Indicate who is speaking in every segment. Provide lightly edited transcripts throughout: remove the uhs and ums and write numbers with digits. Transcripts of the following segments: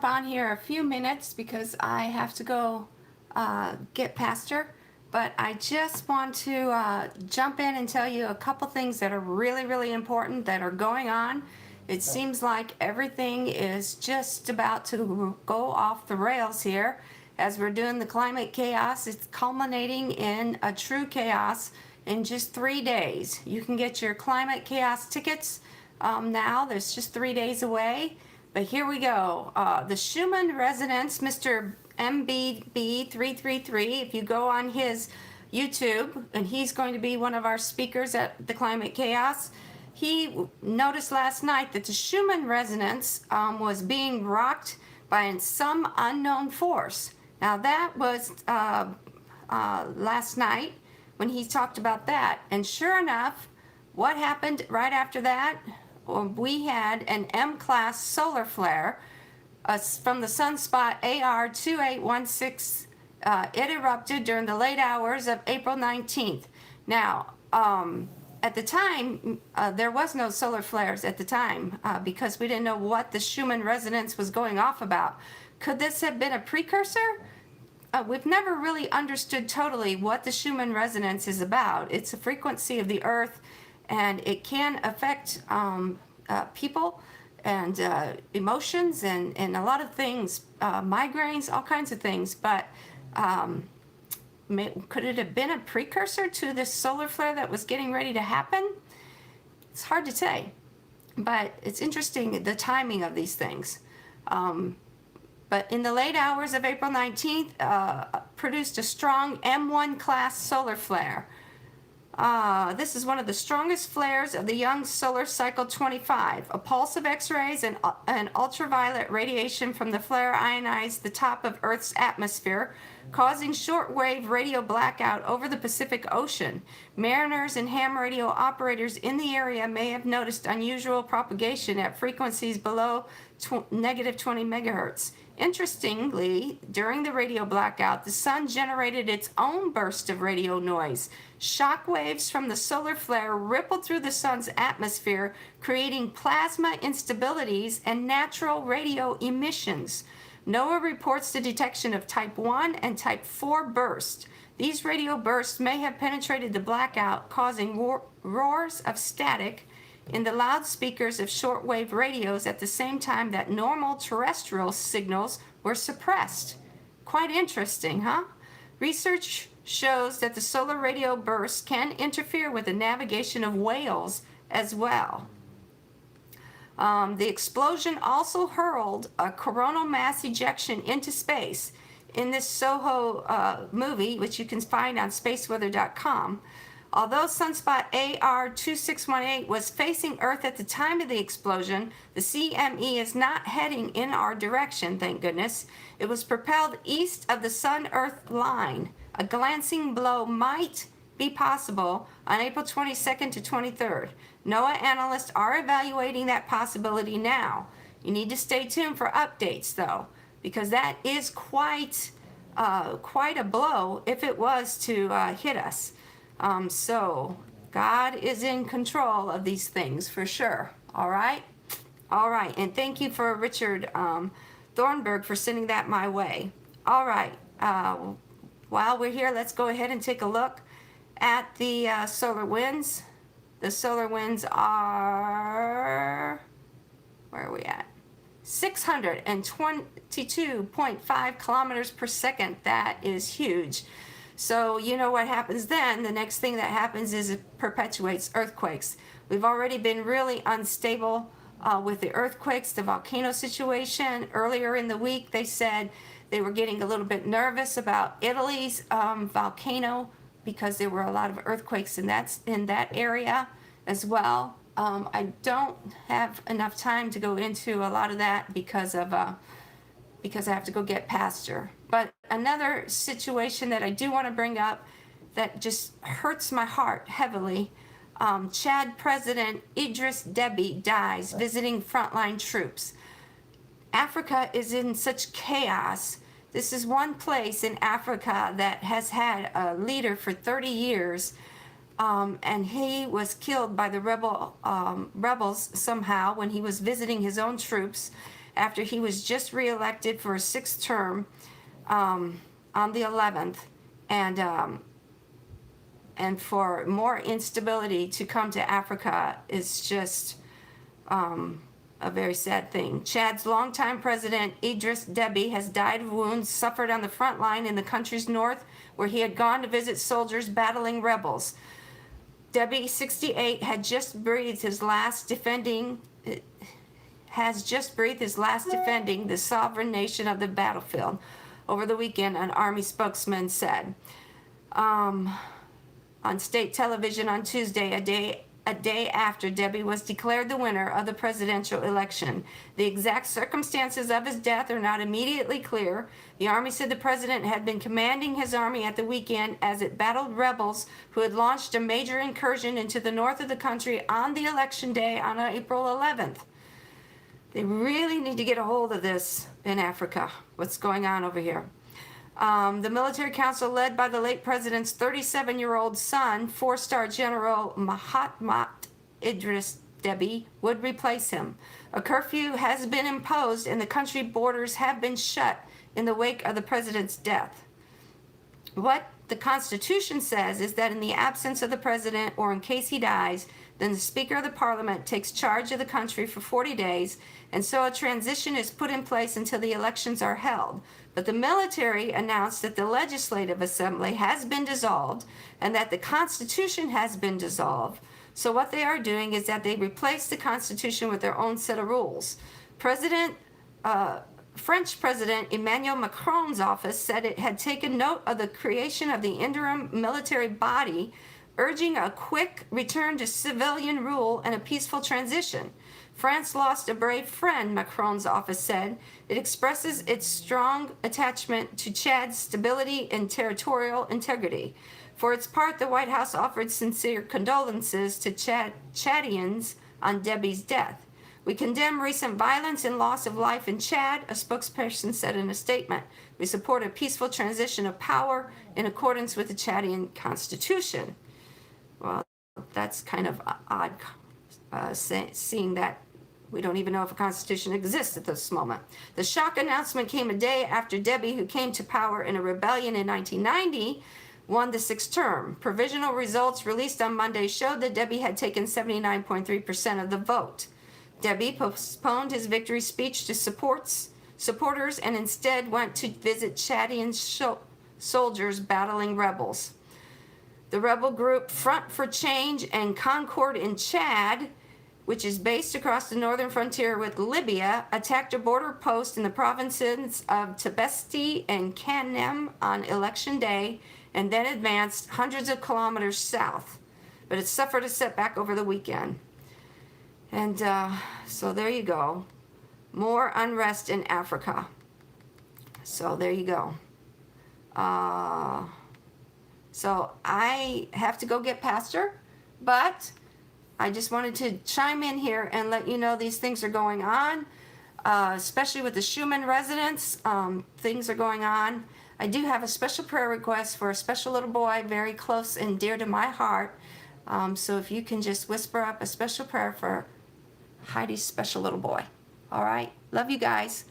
Speaker 1: on here a few minutes because I have to go get past her, but I just want to jump in and tell you a couple things that are really important that are going on. It seems like everything is just about to go off the rails here as we're doing the climate chaos. It's culminating in a true chaos in just 3 days. You can get your climate chaos tickets now. There's just 3 days away. But here we go. The Schumann residence, Mr. MBB333, if you go on his YouTube, and he's going to be one of our speakers at the Climate Chaos, he noticed last night that the Schumann resonance was being rocked by some unknown force. Now that was last night when he talked about that. And sure enough, what happened right after that? We had an M-class solar flare from the sunspot AR2816. It erupted during the late hours of April 19th. Now, at the time, there was no solar flares at the time because we didn't know what the Schumann resonance was going off about. Could this have been a precursor? We've never really understood totally what the Schumann resonance is about. It's a frequency of the Earth, and it can affect people and emotions and a lot of things, migraines, all kinds of things. But could it have been a precursor to this solar flare that was getting ready to happen? It's hard to say, but it's interesting the timing of these things. But in the late hours of April 19th, produced a strong M1 class solar flare. This is one of the strongest flares of the young solar cycle 25. A pulse of X-rays and ultraviolet radiation from the flare ionized the top of Earth's atmosphere, causing shortwave radio blackout over the Pacific Ocean. Mariners and ham radio operators in the area may have noticed unusual propagation at frequencies below negative 20 megahertz. Interestingly, during the radio blackout, the sun generated its own burst of radio noise. Shock waves from the solar flare rippled through the sun's atmosphere, creating plasma instabilities and natural radio emissions. NOAA reports the detection of type 1 and type 4 bursts. These radio bursts may have penetrated the blackout, causing roars of static in the loudspeakers of shortwave radios at the same time that normal terrestrial signals were suppressed. Quite interesting, huh? Research shows that the solar radio bursts can interfere with the navigation of whales as well. The explosion also hurled a coronal mass ejection into space. In this SOHO movie, which you can find on spaceweather.com, although sunspot AR2618 was facing Earth at the time of the explosion, the CME is not heading in our direction, thank goodness. It was propelled east of the Sun-Earth line. A glancing blow might be possible on April 22nd to 23rd. NOAA analysts are evaluating that possibility now. You need to stay tuned for updates, though, because that is quite a blow if it was to hit us. So God is in control of these things for sure. All right. And thank you for Richard Thornburg for sending that my way. All right. While we're here, let's go ahead and take a look at the solar winds. The solar winds are, where are we at? 622.5 kilometers per second. That is huge. So you know what happens then. The next thing that happens is it perpetuates earthquakes. We've already been really unstable with the earthquakes, the volcano situation. Earlier in the week, they said they were getting a little bit nervous about Italy's volcano because there were a lot of earthquakes in that area as well. I don't have enough time to go into a lot of that because I have to go get past her. But another situation that I do want to bring up that just hurts my heart heavily, Chad President Idris Deby dies visiting frontline troops. Africa is in such chaos. This is one place in Africa that has had a leader for 30 years, and he was killed by the rebels somehow when he was visiting his own troops. after he was just reelected for a 6th term on the 11th, and for more instability to come to Africa is just a very sad thing. Chad's longtime president, Idris Deby, has died of wounds suffered on the front line in the country's north, where he had gone to visit soldiers battling rebels. Deby, 68, had just breathed his last defending the sovereign nation of the battlefield over the weekend, an army spokesman said. On state television on Tuesday, a day after Deby was declared the winner of the presidential election. The exact circumstances of his death are not immediately clear. The army said the president had been commanding his army at the weekend as it battled rebels who had launched a major incursion into the north of the country on the election day on April 11th. They really need to get a hold of this in Africa, what's going on over here. The military council, led by the late president's 37-year-old son, 4-star General Mahatma Idris Deby, would replace him. A curfew has been imposed and the country borders have been shut in the wake of the president's death. What the Constitution says is that in the absence of the president, or in case he dies, then the Speaker of the Parliament takes charge of the country for 40 days, and so a transition is put in place until the elections are held. But the military announced that the Legislative Assembly has been dissolved and that the Constitution has been dissolved. So what they are doing is that they replace the Constitution with their own set of rules. French President Emmanuel Macron's office said it had taken note of the creation of the interim military body, urging a quick return to civilian rule and a peaceful transition. France lost a brave friend, Macron's office said. It expresses its strong attachment to Chad's stability and territorial integrity. For its part, the White House offered sincere condolences to Chadians on Deby's death. We condemn recent violence and loss of life in Chad, a spokesperson said in a statement. We support a peaceful transition of power in accordance with the Chadian constitution. Well, that's kind of odd, seeing that we don't even know if a constitution exists at this moment. The shock announcement came a day after Deby, who came to power in a rebellion in 1990, won the 6th term. Provisional results released on Monday showed that Deby had taken 79.3% of the vote. Deby postponed his victory speech to supporters and instead went to visit Chadian soldiers battling rebels. The rebel group Front for Change and Concord in Chad, which is based across the northern frontier with Libya, attacked a border post in the provinces of Tibesti and Kanem on election day and then advanced hundreds of kilometers south. But it suffered a setback over the weekend. And so there you go. More unrest in Africa. So there you go. So I have to go get Pastor, but I just wanted to chime in here and let you know these things are going on, especially with the Schumann residents. Things are going on. I do have a special prayer request for a special little boy very close and dear to my heart. So if you can just whisper up a special prayer for Heidi's special little boy. All right? Love you guys.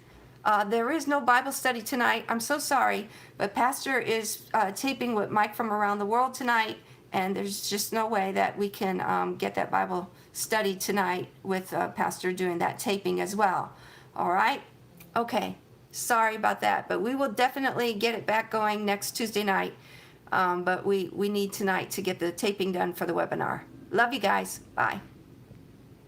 Speaker 1: There is no Bible study tonight. I'm so sorry, but Pastor is taping with Mike from around the world tonight, and there's just no way that we can get that Bible study tonight with Pastor doing that taping as well. All right? Okay. Sorry about that, but we will definitely get it back going next Tuesday night. But we need tonight to get the taping done for the webinar. Love you guys. Bye.